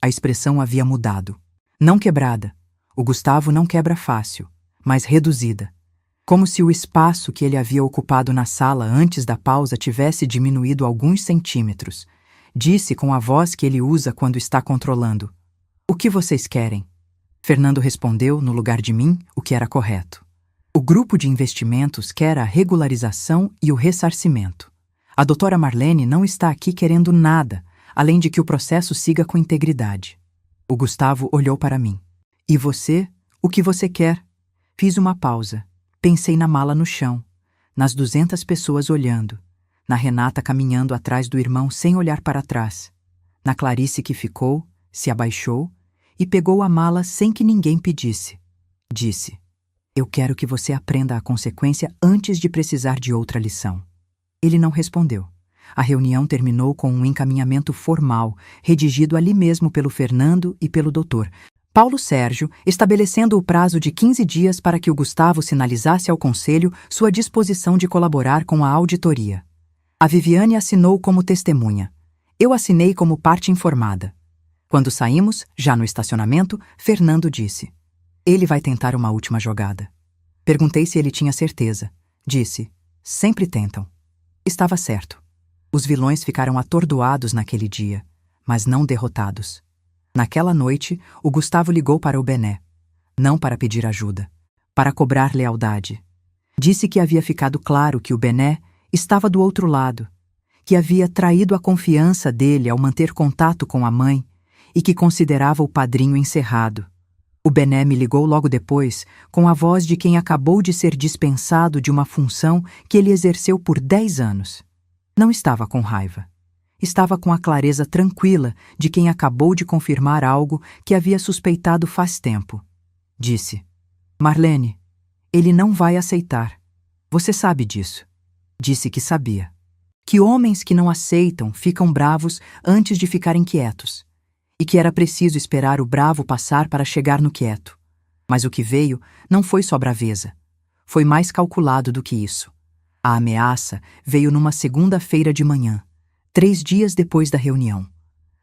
A expressão havia mudado. Não quebrada. O Gustavo não quebra fácil, mas reduzida. Como se o espaço que ele havia ocupado na sala antes da pausa tivesse diminuído alguns centímetros. Disse com a voz que ele usa quando está controlando: "O que vocês querem?" Fernando respondeu, no lugar de mim, o que era correto. "O grupo de investimentos quer a regularização e o ressarcimento. A doutora Marlene não está aqui querendo nada, além de que o processo siga com integridade." O Gustavo olhou para mim. "E você? O que você quer?" Fiz uma pausa. Pensei na mala no chão, nas 200 pessoas olhando, na Renata caminhando atrás do irmão sem olhar para trás, na Clarice que ficou, se abaixou e pegou a mala sem que ninguém pedisse. Disse: "Eu quero que você aprenda a consequência antes de precisar de outra lição." Ele não respondeu. A reunião terminou com um encaminhamento formal, redigido ali mesmo pelo Fernando e pelo doutor Paulo Sérgio, estabelecendo o prazo de 15 dias para que o Gustavo sinalizasse ao Conselho sua disposição de colaborar com a auditoria. A Viviane assinou como testemunha. Eu assinei como parte informada. Quando saímos, já no estacionamento, Fernando disse: "Ele vai tentar uma última jogada." Perguntei se ele tinha certeza. Disse: "Sempre tentam." Estava certo. Os vilões ficaram atordoados naquele dia, mas não derrotados. Naquela noite, o Gustavo ligou para o Bené. Não para pedir ajuda, para cobrar lealdade. Disse que havia ficado claro que o Bené estava do outro lado, que havia traído a confiança dele ao manter contato com a mãe e que considerava o padrinho encerrado. O Bené me ligou logo depois, com a voz de quem acabou de ser dispensado de uma função que ele exerceu por 10 anos. Não estava com raiva. Estava com a clareza tranquila de quem acabou de confirmar algo que havia suspeitado faz tempo. Disse: "Marlene, ele não vai aceitar. Você sabe disso." Disse que sabia. Que homens que não aceitam ficam bravos antes de ficarem quietos. E que era preciso esperar o bravo passar para chegar no quieto. Mas o que veio não foi só braveza. Foi mais calculado do que isso. A ameaça veio numa segunda-feira de manhã, 3 dias depois da reunião.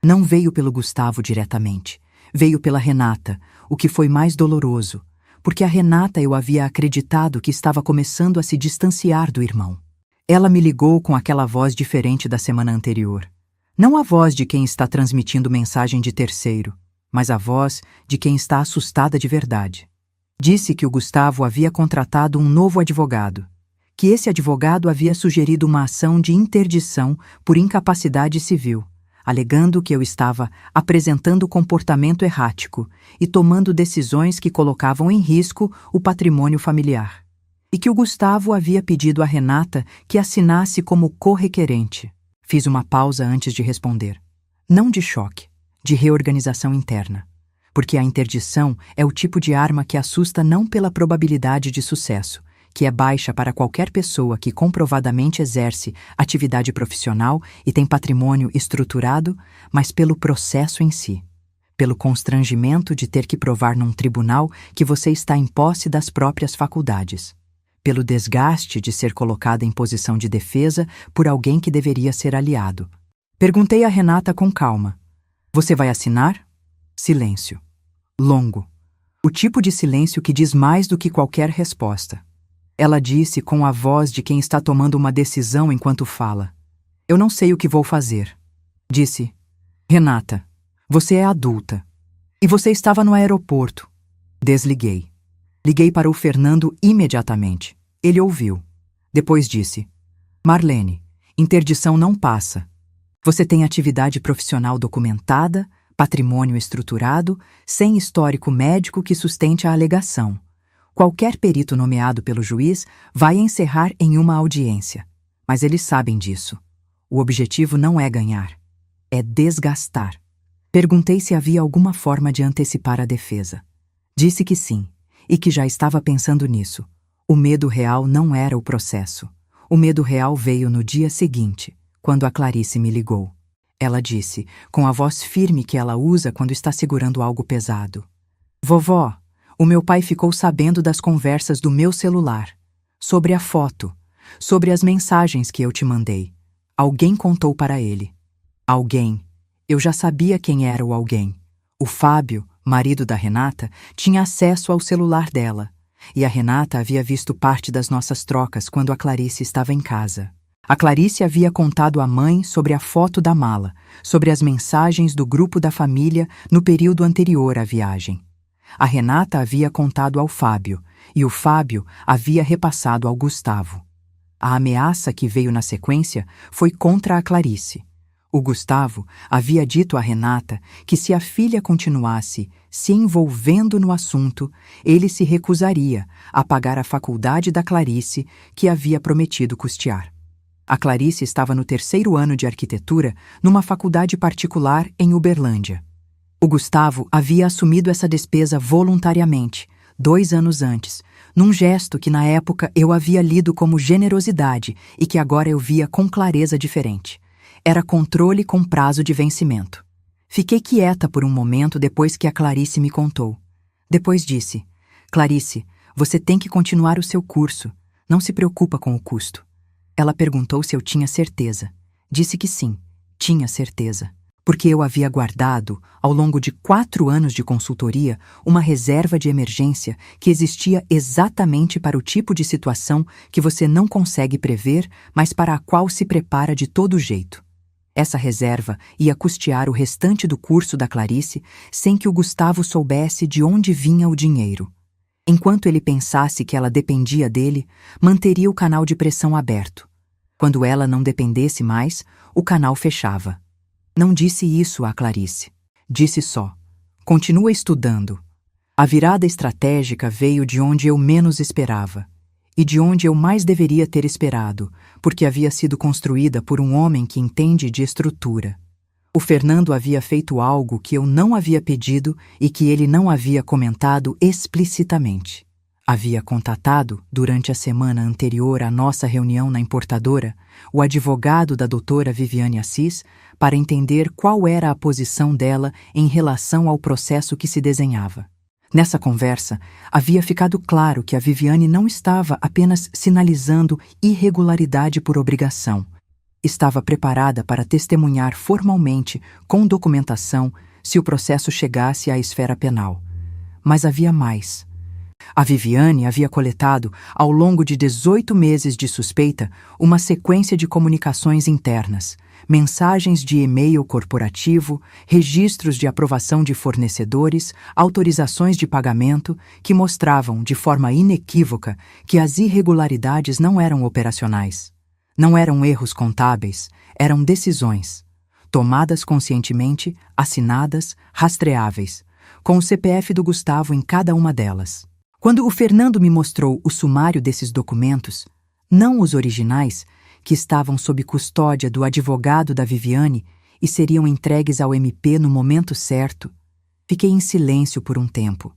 Não veio pelo Gustavo diretamente. Veio pela Renata, o que foi mais doloroso, porque a Renata eu havia acreditado que estava começando a se distanciar do irmão. Ela me ligou com aquela voz diferente da semana anterior. Não a voz de quem está transmitindo mensagem de terceiro, mas a voz de quem está assustada de verdade. Disse que o Gustavo havia contratado um novo advogado, que esse advogado havia sugerido uma ação de interdição por incapacidade civil, alegando que eu estava apresentando comportamento errático e tomando decisões que colocavam em risco o patrimônio familiar, e que o Gustavo havia pedido a Renata que assinasse como correquerente. Fiz uma pausa antes de responder. Não de choque, de reorganização interna, porque a interdição é o tipo de arma que assusta não pela probabilidade de sucesso, que é baixa para qualquer pessoa que comprovadamente exerce atividade profissional e tem patrimônio estruturado, mas pelo processo em si, pelo constrangimento de ter que provar num tribunal que você está em posse das próprias faculdades, pelo desgaste de ser colocada em posição de defesa por alguém que deveria ser aliado. Perguntei a Renata com calma: "Você vai assinar?" Silêncio. Longo. O tipo de silêncio que diz mais do que qualquer resposta. Ela disse com a voz de quem está tomando uma decisão enquanto fala: "Eu não sei o que vou fazer." Disse: "Renata, você é adulta. E você estava no aeroporto." Desliguei. Liguei para o Fernando imediatamente. Ele ouviu. Depois disse: "Marlene, interdição não passa. Você tem atividade profissional documentada, patrimônio estruturado, sem histórico médico que sustente a alegação. Qualquer perito nomeado pelo juiz vai encerrar em uma audiência. Mas eles sabem disso. O objetivo não é ganhar, é desgastar." Perguntei se havia alguma forma de antecipar a defesa. Disse que sim, e que já estava pensando nisso. O medo real não era o processo. O medo real veio no dia seguinte, quando a Clarice me ligou. Ela disse, com a voz firme que ela usa quando está segurando algo pesado: "Vovó, o meu pai ficou sabendo das conversas do meu celular, sobre a foto, sobre as mensagens que eu te mandei. Alguém contou para ele." Alguém. Eu já sabia quem era o alguém. O Fábio marido da Renata, tinha acesso ao celular dela, e a Renata havia visto parte das nossas trocas quando a Clarice estava em casa. A Clarice havia contado à mãe sobre a foto da mala, sobre as mensagens do grupo da família no período anterior à viagem. A Renata havia contado ao Fábio, e o Fábio havia repassado ao Gustavo. A ameaça que veio na sequência foi contra a Clarice. O Gustavo havia dito à Renata que se a filha continuasse se envolvendo no assunto, ele se recusaria a pagar a faculdade da Clarice que havia prometido custear. A Clarice estava no 3º ano de arquitetura numa faculdade particular em Uberlândia. O Gustavo havia assumido essa despesa voluntariamente, 2 anos antes, num gesto que na época eu havia lido como generosidade e que agora eu via com clareza diferente. Era controle com prazo de vencimento. Fiquei quieta por um momento depois que a Clarice me contou. Depois disse: Clarice, você tem que continuar o seu curso. Não se preocupa com o custo. Ela perguntou se eu tinha certeza. Disse que sim, tinha certeza. Porque eu havia guardado, ao longo de 4 anos de consultoria, uma reserva de emergência que existia exatamente para o tipo de situação que você não consegue prever, mas para a qual se prepara de todo jeito. Essa reserva ia custear o restante do curso da Clarice sem que o Gustavo soubesse de onde vinha o dinheiro. Enquanto ele pensasse que ela dependia dele, manteria o canal de pressão aberto. Quando ela não dependesse mais, o canal fechava. Não disse isso à Clarice. Disse só: continua estudando. A virada estratégica veio de onde eu menos esperava. E de onde eu mais deveria ter esperado, porque havia sido construída por um homem que entende de estrutura. O Fernando havia feito algo que eu não havia pedido e que ele não havia comentado explicitamente. Havia contatado, durante a semana anterior à nossa reunião na importadora, o advogado da doutora Viviane Assis para entender qual era a posição dela em relação ao processo que se desenhava. Nessa conversa, havia ficado claro que a Viviane não estava apenas sinalizando irregularidade por obrigação. Estava preparada para testemunhar formalmente, com documentação, se o processo chegasse à esfera penal. Mas havia mais. A Viviane havia coletado, ao longo de 18 meses de suspeita, uma sequência de comunicações internas, mensagens de e-mail corporativo, registros de aprovação de fornecedores, autorizações de pagamento, que mostravam, de forma inequívoca, que as irregularidades não eram operacionais. Não eram erros contábeis, eram decisões, tomadas conscientemente, assinadas, rastreáveis, com o CPF do Gustavo em cada uma delas. Quando o Fernando me mostrou o sumário desses documentos, não os originais, que estavam sob custódia do advogado da Viviane e seriam entregues ao MP no momento certo, fiquei em silêncio por um tempo.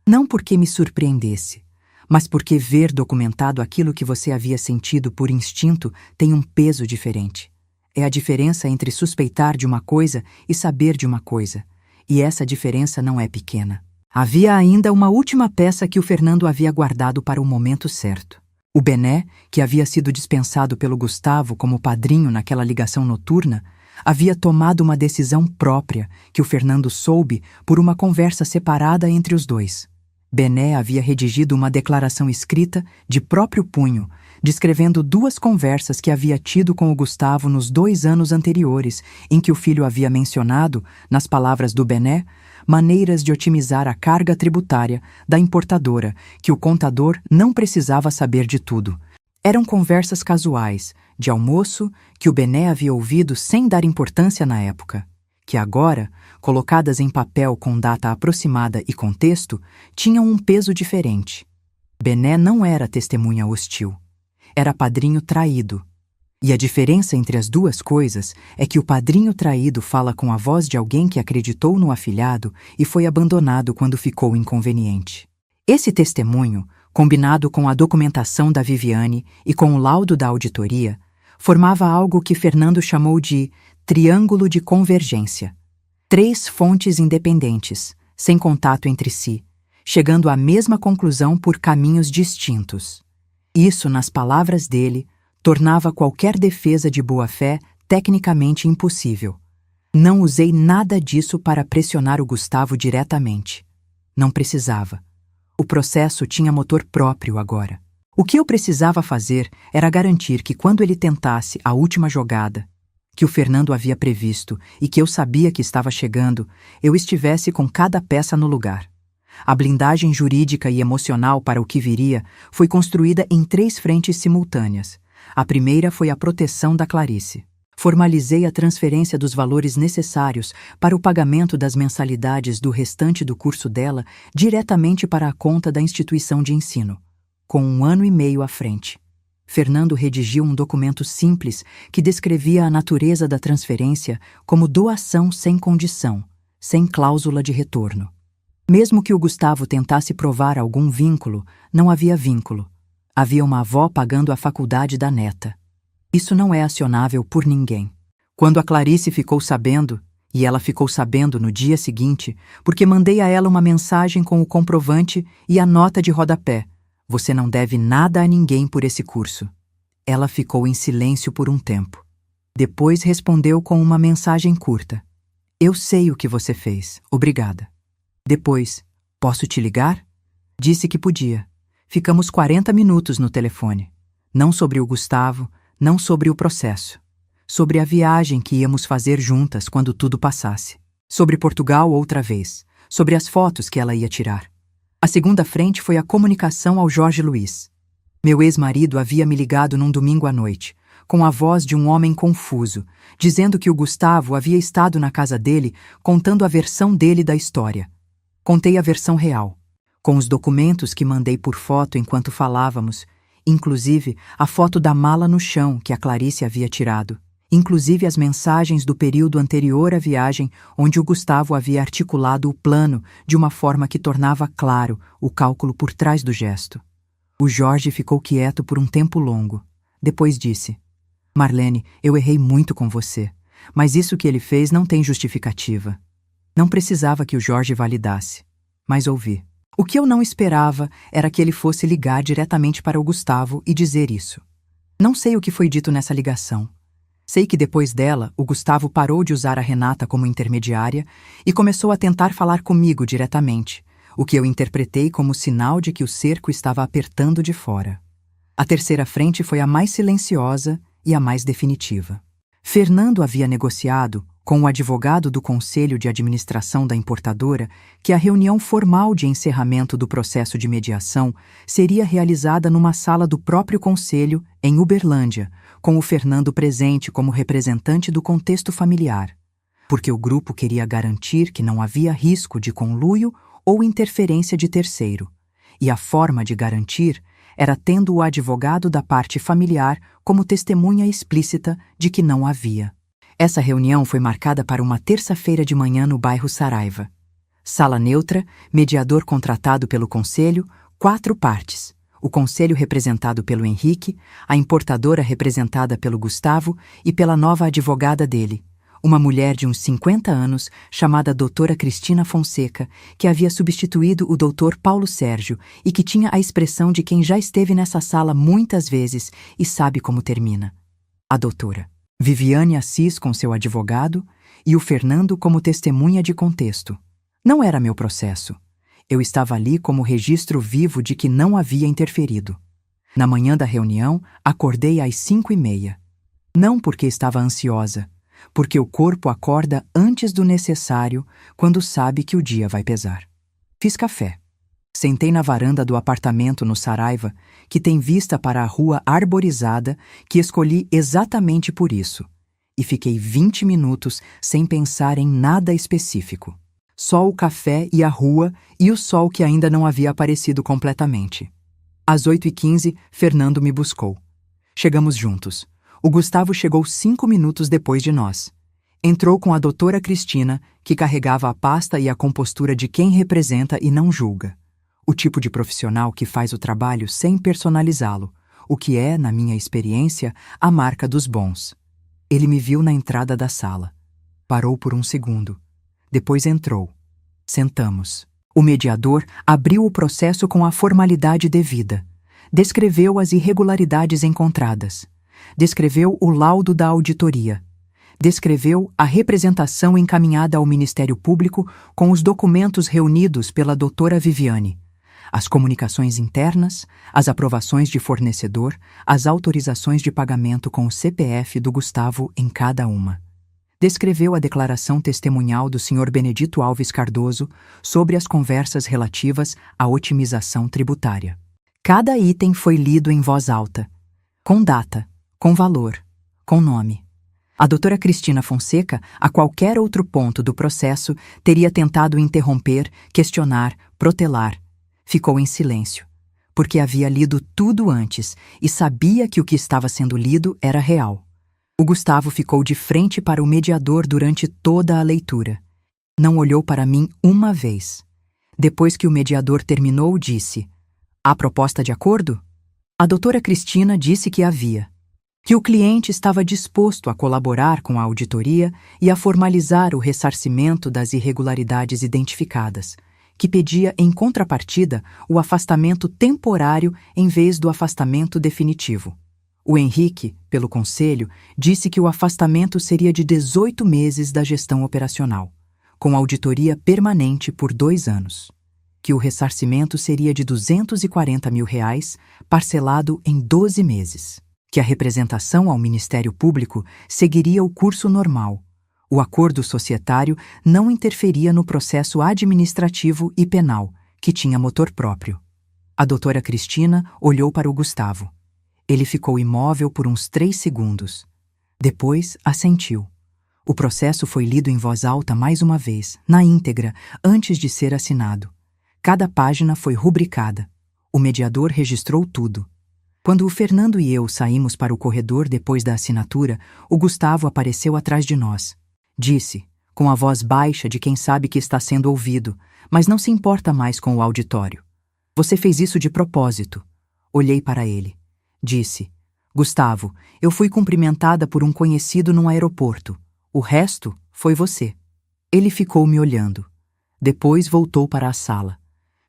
Não porque me surpreendesse, mas porque ver documentado aquilo que você havia sentido por instinto tem um peso diferente. É a diferença entre suspeitar de uma coisa e saber de uma coisa, e essa diferença não é pequena. Havia ainda uma última peça que o Fernando havia guardado para o momento certo. O Bené, que havia sido dispensado pelo Gustavo como padrinho naquela ligação noturna, havia tomado uma decisão própria que o Fernando soube por uma conversa separada entre os dois. Bené havia redigido uma declaração escrita, de próprio punho, descrevendo 2 conversas que havia tido com o Gustavo nos 2 anos anteriores, em que o filho havia mencionado, nas palavras do Bené, maneiras de otimizar a carga tributária da importadora, que o contador não precisava saber de tudo. Eram conversas casuais, de almoço, que o Bené havia ouvido sem dar importância na época, que agora, colocadas em papel com data aproximada e contexto, tinham um peso diferente. Bené não era testemunha hostil. Era padrinho traído. E a diferença entre as 2 coisas é que o padrinho traído fala com a voz de alguém que acreditou no afilhado e foi abandonado quando ficou inconveniente. Esse testemunho, combinado com a documentação da Viviane e com o laudo da auditoria, formava algo que Fernando chamou de triângulo de convergência. 3 fontes independentes, sem contato entre si, chegando à mesma conclusão por caminhos distintos. Isso, nas palavras dele, tornava qualquer defesa de boa-fé tecnicamente impossível. Não usei nada disso para pressionar o Gustavo diretamente. Não precisava. O processo tinha motor próprio agora. O que eu precisava fazer era garantir que quando ele tentasse a última jogada, que o Fernando havia previsto e que eu sabia que estava chegando, eu estivesse com cada peça no lugar. A blindagem jurídica e emocional para o que viria foi construída em 3 frentes simultâneas. A primeira foi a proteção da Clarice. Formalizei a transferência dos valores necessários para o pagamento das mensalidades do restante do curso dela diretamente para a conta da instituição de ensino, com 1 ano e meio à frente. Fernando redigiu um documento simples que descrevia a natureza da transferência como doação sem condição, sem cláusula de retorno. Mesmo que o Gustavo tentasse provar algum vínculo, não havia vínculo. Havia uma avó pagando a faculdade da neta. Isso não é acionável por ninguém. Quando a Clarice ficou sabendo, e ela ficou sabendo no dia seguinte, porque mandei a ela uma mensagem com o comprovante e a nota de rodapé: "Você não deve nada a ninguém por esse curso." Ela ficou em silêncio por um tempo. Depois respondeu com uma mensagem curta: "Eu sei o que você fez, obrigada." Depois: "Posso te ligar?" Disse que podia. Ficamos 40 minutos no telefone. Não sobre o Gustavo, não sobre o processo. Sobre a viagem que íamos fazer juntas quando tudo passasse. Sobre Portugal outra vez. Sobre as fotos que ela ia tirar. A segunda frente foi a comunicação ao Jorge Luiz. Meu ex-marido havia me ligado num domingo à noite, com a voz de um homem confuso, dizendo que o Gustavo havia estado na casa dele contando a versão dele da história. Contei a versão real, com os documentos que mandei por foto enquanto falávamos, inclusive a foto da mala no chão que a Clarice havia tirado, inclusive as mensagens do período anterior à viagem onde o Gustavo havia articulado o plano de uma forma que tornava claro o cálculo por trás do gesto. O Jorge ficou quieto por um tempo longo. Depois disse: "Marlene, eu errei muito com você, mas isso que ele fez não tem justificativa." Não precisava que o Jorge validasse, mas ouvi. O que eu não esperava era que ele fosse ligar diretamente para o Gustavo e dizer isso. Não sei o que foi dito nessa ligação. Sei que depois dela, o Gustavo parou de usar a Renata como intermediária e começou a tentar falar comigo diretamente, o que eu interpretei como sinal de que o cerco estava apertando de fora. A terceira frente foi a mais silenciosa e a mais definitiva. Fernando havia negociado com o advogado do Conselho de Administração da importadora que a reunião formal de encerramento do processo de mediação seria realizada numa sala do próprio Conselho, em Uberlândia, com o Fernando presente como representante do contexto familiar, porque o grupo queria garantir que não havia risco de conluio ou interferência de terceiro, e a forma de garantir era tendo o advogado da parte familiar como testemunha explícita de que não havia. Essa reunião foi marcada para uma terça-feira de manhã no bairro Saraiva. Sala neutra, mediador contratado pelo Conselho, 4 partes. O Conselho representado pelo Henrique, a importadora representada pelo Gustavo e pela nova advogada dele, uma mulher de uns 50 anos chamada doutora Cristina Fonseca, que havia substituído o doutor Paulo Sérgio e que tinha a expressão de quem já esteve nessa sala muitas vezes e sabe como termina. A doutora Viviane Assis com seu advogado e o Fernando como testemunha de contexto. Não era meu processo. Eu estava ali como registro vivo de que não havia interferido. Na manhã da reunião, acordei às 5h30. Não porque estava ansiosa, porque o corpo acorda antes do necessário quando sabe que o dia vai pesar. Fiz café. Sentei na varanda do apartamento no Saraiva, que tem vista para a rua arborizada, que escolhi exatamente por isso, e fiquei 20 minutos sem pensar em nada específico. Só o café e a rua e o sol que ainda não havia aparecido completamente. Às 8h15, Fernando me buscou. Chegamos juntos. O Gustavo chegou 5 minutos depois de nós. Entrou com a doutora Cristina, que carregava a pasta e a compostura de quem representa e não julga. O tipo de profissional que faz o trabalho sem personalizá-lo, o que é, na minha experiência, a marca dos bons. Ele me viu na entrada da sala. Parou por um segundo. Depois entrou. Sentamos. O mediador abriu o processo com a formalidade devida. Descreveu as irregularidades encontradas. Descreveu o laudo da auditoria. Descreveu a representação encaminhada ao Ministério Público com os documentos reunidos pela doutora Viviane, as comunicações internas, as aprovações de fornecedor, as autorizações de pagamento com o CPF do Gustavo em cada uma. Descreveu a declaração testemunhal do Sr. Benedito Alves Cardoso sobre as conversas relativas à otimização tributária. Cada item foi lido em voz alta, com data, com valor, com nome. A doutora Cristina Fonseca, a qualquer outro ponto do processo, teria tentado interromper, questionar, protelar. Ficou em silêncio, porque havia lido tudo antes e sabia que o que estava sendo lido era real. O Gustavo ficou de frente para o mediador durante toda a leitura. Não olhou para mim uma vez. Depois que o mediador terminou, disse: "Há proposta de acordo?" A doutora Cristina disse que havia. Que o cliente estava disposto a colaborar com a auditoria e a formalizar o ressarcimento das irregularidades identificadas, que pedia, em contrapartida, o afastamento temporário em vez do afastamento definitivo. O Henrique, pelo conselho, disse que o afastamento seria de 18 meses da gestão operacional, com auditoria permanente por 2 anos. Que o ressarcimento seria de R$240 mil, parcelado em 12 meses. Que a representação ao Ministério Público seguiria o curso normal. O acordo societário não interferia no processo administrativo e penal, que tinha motor próprio. A doutora Cristina olhou para o Gustavo. Ele ficou imóvel por uns 3 segundos. Depois, assentiu. O processo foi lido em voz alta mais uma vez, na íntegra, antes de ser assinado. Cada página foi rubricada. O mediador registrou tudo. Quando o Fernando e eu saímos para o corredor depois da assinatura, o Gustavo apareceu atrás de nós. Disse, com a voz baixa de quem sabe que está sendo ouvido, mas não se importa mais com o auditório: "Você fez isso de propósito." Olhei para ele. Disse: "Gustavo, eu fui cumprimentada por um conhecido num aeroporto. O resto foi você." Ele ficou me olhando. Depois voltou para a sala.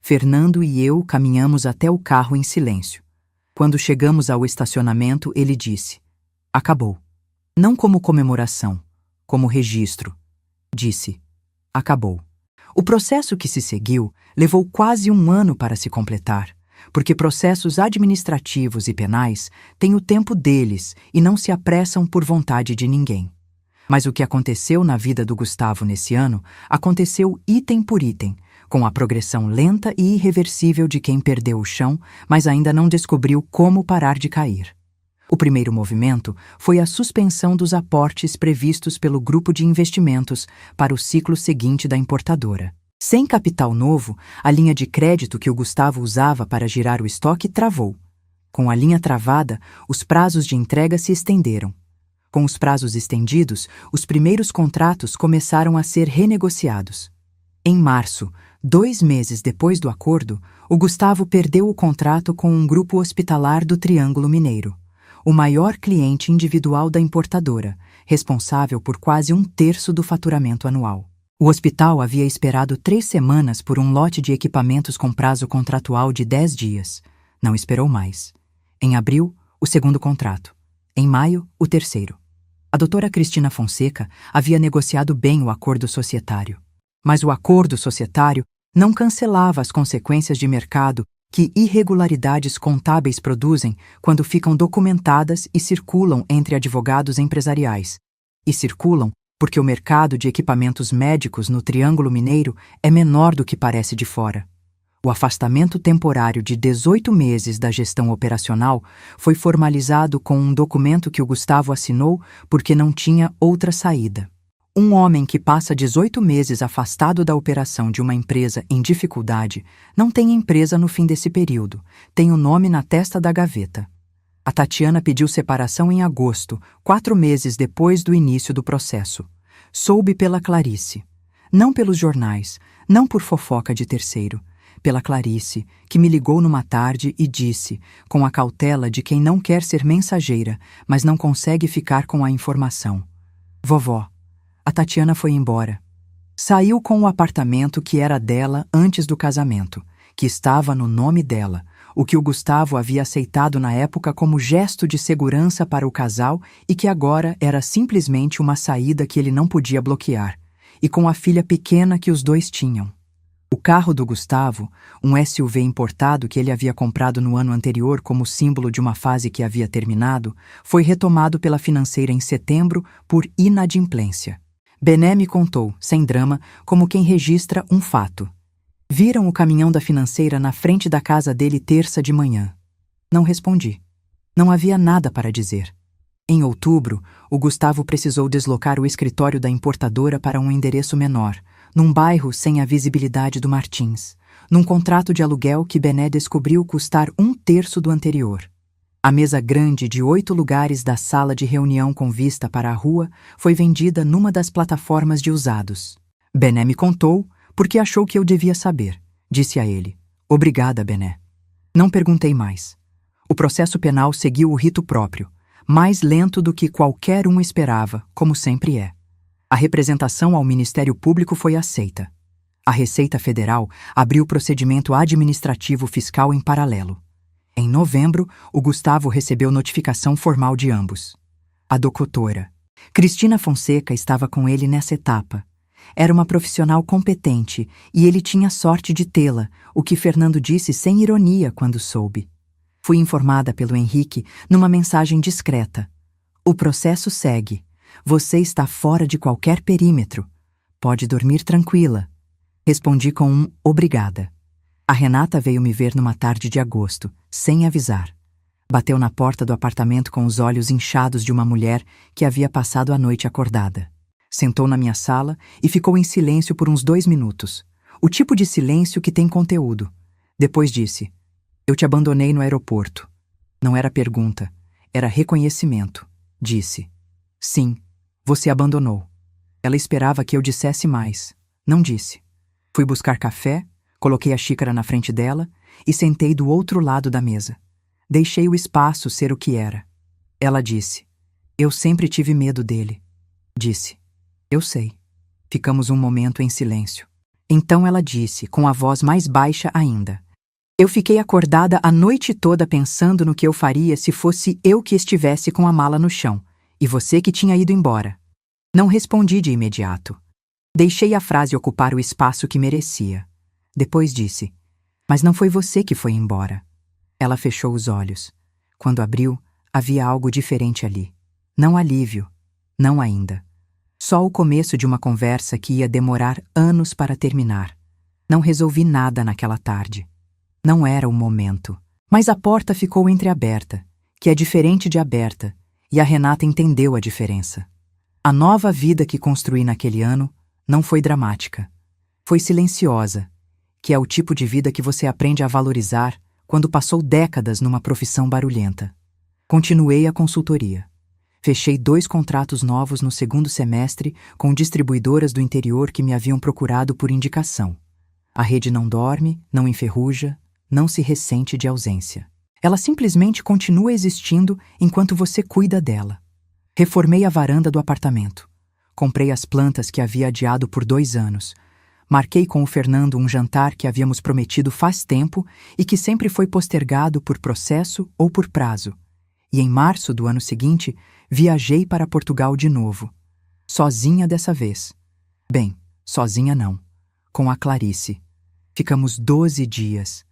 Fernando e eu caminhamos até o carro em silêncio. Quando chegamos ao estacionamento, ele disse: "Acabou." Não como comemoração, como registro. Disse: "Acabou." O processo que se seguiu levou quase 1 ano para se completar, porque processos administrativos e penais têm o tempo deles e não se apressam por vontade de ninguém. Mas o que aconteceu na vida do Gustavo nesse ano aconteceu item por item, com a progressão lenta e irreversível de quem perdeu o chão, mas ainda não descobriu como parar de cair. O primeiro movimento foi a suspensão dos aportes previstos pelo grupo de investimentos para o ciclo seguinte da importadora. Sem capital novo, a linha de crédito que o Gustavo usava para girar o estoque travou. Com a linha travada, os prazos de entrega se estenderam. Com os prazos estendidos, os primeiros contratos começaram a ser renegociados. Em março, 2 meses depois do acordo, o Gustavo perdeu o contrato com um grupo hospitalar do Triângulo Mineiro, o maior cliente individual da importadora, responsável por quase 1/3 do faturamento anual. O hospital havia esperado 3 semanas por um lote de equipamentos com prazo contratual de 10 dias. Não esperou mais. Em abril, o segundo contrato. Em maio, o terceiro. A doutora Cristina Fonseca havia negociado bem o acordo societário. Mas o acordo societário não cancelava as consequências de mercado que irregularidades contábeis produzem quando ficam documentadas e circulam entre advogados empresariais. E circulam porque o mercado de equipamentos médicos no Triângulo Mineiro é menor do que parece de fora. O afastamento temporário de 18 meses da gestão operacional foi formalizado com um documento que o Gustavo assinou porque não tinha outra saída. Um homem que passa 18 meses afastado da operação de uma empresa em dificuldade não tem empresa no fim desse período, tem o nome na testa da gaveta. A Tatiana pediu separação em agosto, 4 meses depois do início do processo. Soube pela Clarice. Não pelos jornais, não por fofoca de terceiro. Pela Clarice, que me ligou numa tarde e disse, com a cautela de quem não quer ser mensageira, mas não consegue ficar com a informação: "Vovó, a Tatiana foi embora. Saiu com o apartamento que era dela antes do casamento, que estava no nome dela, o que o Gustavo havia aceitado na época como gesto de segurança para o casal e que agora era simplesmente uma saída que ele não podia bloquear, e com a filha pequena que os dois tinham. O carro do Gustavo, um SUV importado que ele havia comprado no ano anterior como símbolo de uma fase que havia terminado, foi retomado pela financeira em setembro por inadimplência. Bené me contou, sem drama, como quem registra um fato. Viram o caminhão da financeira na frente da casa dele terça de manhã. Não respondi. Não havia nada para dizer. Em outubro, o Gustavo precisou deslocar o escritório da importadora para um endereço menor, num bairro sem a visibilidade do Martins, num contrato de aluguel que Bené descobriu custar 1/3 do anterior. A mesa grande de 8 lugares da sala de reunião com vista para a rua foi vendida numa das plataformas de usados. Bené me contou porque achou que eu devia saber. Disse a ele: "Obrigada, Bené." Não perguntei mais. O processo penal seguiu o rito próprio, mais lento do que qualquer um esperava, como sempre é. A representação ao Ministério Público foi aceita. A Receita Federal abriu o procedimento administrativo fiscal em paralelo. Em novembro, o Gustavo recebeu notificação formal de ambos. A doutora Cristina Fonseca estava com ele nessa etapa. Era uma profissional competente e ele tinha sorte de tê-la, o que Fernando disse sem ironia quando soube. Fui informada pelo Henrique numa mensagem discreta. "O processo segue. Você está fora de qualquer perímetro. Pode dormir tranquila." Respondi com um obrigada. A Renata veio me ver numa tarde de agosto, sem avisar. Bateu na porta do apartamento com os olhos inchados de uma mulher que havia passado a noite acordada. Sentou na minha sala e ficou em silêncio por uns 2 minutos. O tipo de silêncio que tem conteúdo. Depois disse: "Eu te abandonei no aeroporto." Não era pergunta, era reconhecimento. Disse: "Sim, você abandonou." Ela esperava que eu dissesse mais. Não disse. Fui buscar café, coloquei a xícara na frente dela e sentei do outro lado da mesa. Deixei o espaço ser o que era. Ela disse: "Eu sempre tive medo dele." Disse: "Eu sei." Ficamos um momento em silêncio. Então ela disse, com a voz mais baixa ainda: "Eu fiquei acordada a noite toda pensando no que eu faria se fosse eu que estivesse com a mala no chão, e você que tinha ido embora." Não respondi de imediato. Deixei a frase ocupar o espaço que merecia. Depois disse: "Mas não foi você que foi embora." Ela fechou os olhos. Quando abriu, havia algo diferente ali. Não alívio. Não ainda. Só o começo de uma conversa que ia demorar anos para terminar. Não resolvi nada naquela tarde. Não era o momento. Mas a porta ficou entreaberta, que é diferente de aberta, e a Renata entendeu a diferença. A nova vida que construí naquele ano não foi dramática. Foi silenciosa, que é o tipo de vida que você aprende a valorizar quando passou décadas numa profissão barulhenta. Continuei a consultoria. Fechei 2 contratos novos no segundo semestre com distribuidoras do interior que me haviam procurado por indicação. A rede não dorme, não enferruja, não se ressente de ausência. Ela simplesmente continua existindo enquanto você cuida dela. Reformei a varanda do apartamento. Comprei as plantas que havia adiado por 2 anos. Marquei com o Fernando um jantar que havíamos prometido faz tempo e que sempre foi postergado por processo ou por prazo. E em março do ano seguinte, viajei para Portugal de novo. Sozinha dessa vez. Bem, sozinha não. Com a Clarice. Ficamos 12 dias.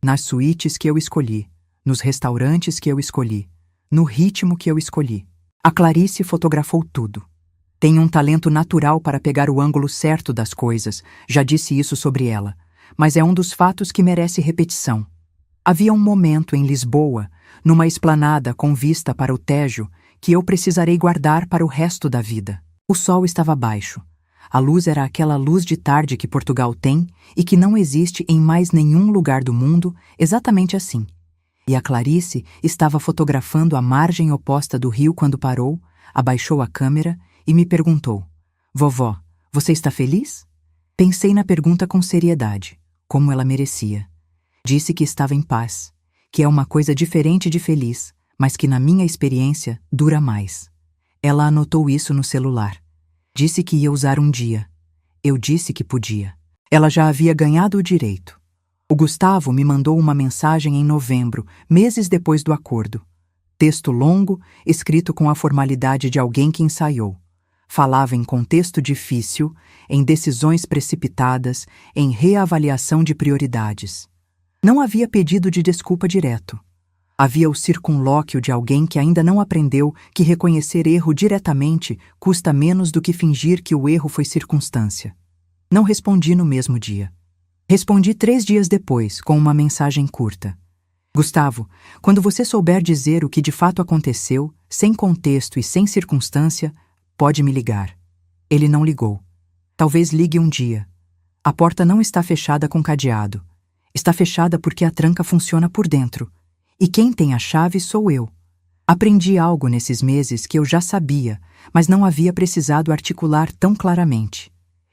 Nas suítes que eu escolhi, nos restaurantes que eu escolhi, no ritmo que eu escolhi. A Clarice fotografou tudo. Tem um talento natural para pegar o ângulo certo das coisas, já disse isso sobre ela, mas é um dos fatos que merece repetição. Havia um momento em Lisboa, numa esplanada com vista para o Tejo, que eu precisarei guardar para o resto da vida. O sol estava baixo. A luz era aquela luz de tarde que Portugal tem e que não existe em mais nenhum lugar do mundo exatamente assim. E a Clarice estava fotografando a margem oposta do rio quando parou, abaixou a câmera e me perguntou: "Vovó, você está feliz?" Pensei na pergunta com seriedade, como ela merecia. Disse que estava em paz, que é uma coisa diferente de feliz, mas que na minha experiência dura mais. Ela anotou isso no celular. Disse que ia usar um dia. Eu disse que podia. Ela já havia ganhado o direito. O Gustavo me mandou uma mensagem em novembro, meses depois do acordo. Texto longo, escrito com a formalidade de alguém que ensaiou. Falava em contexto difícil, em decisões precipitadas, em reavaliação de prioridades. Não havia pedido de desculpa direto. Havia o circunlóquio de alguém que ainda não aprendeu que reconhecer erro diretamente custa menos do que fingir que o erro foi circunstância. Não respondi no mesmo dia. Respondi 3 dias depois, com uma mensagem curta. Gustavo, quando você souber dizer o que de fato aconteceu, sem contexto e sem circunstância, pode me ligar. Ele não ligou. Talvez ligue um dia. A porta não está fechada com cadeado. Está fechada porque a tranca funciona por dentro. E quem tem a chave sou eu. Aprendi algo nesses meses que eu já sabia, mas não havia precisado articular tão claramente.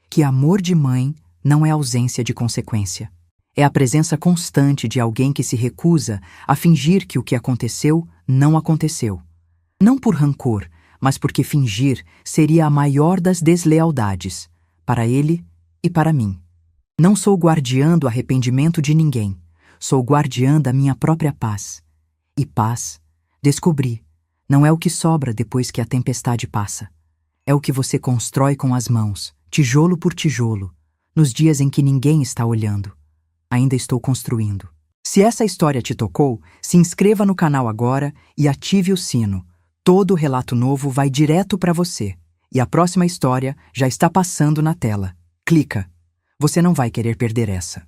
Que amor de mãe não é ausência de consequência. É a presença constante de alguém que se recusa a fingir que o que aconteceu não aconteceu. Não por rancor, mas porque fingir seria a maior das deslealdades, para ele e para mim. Não sou guardiã do arrependimento de ninguém, sou guardiã da minha própria paz. E paz, descobri, não é o que sobra depois que a tempestade passa. É o que você constrói com as mãos, tijolo por tijolo, nos dias em que ninguém está olhando. Ainda estou construindo. Se essa história te tocou, se inscreva no canal agora e ative o sino. Todo relato novo vai direto para você. E a próxima história já está passando na tela. Clica. Você não vai querer perder essa.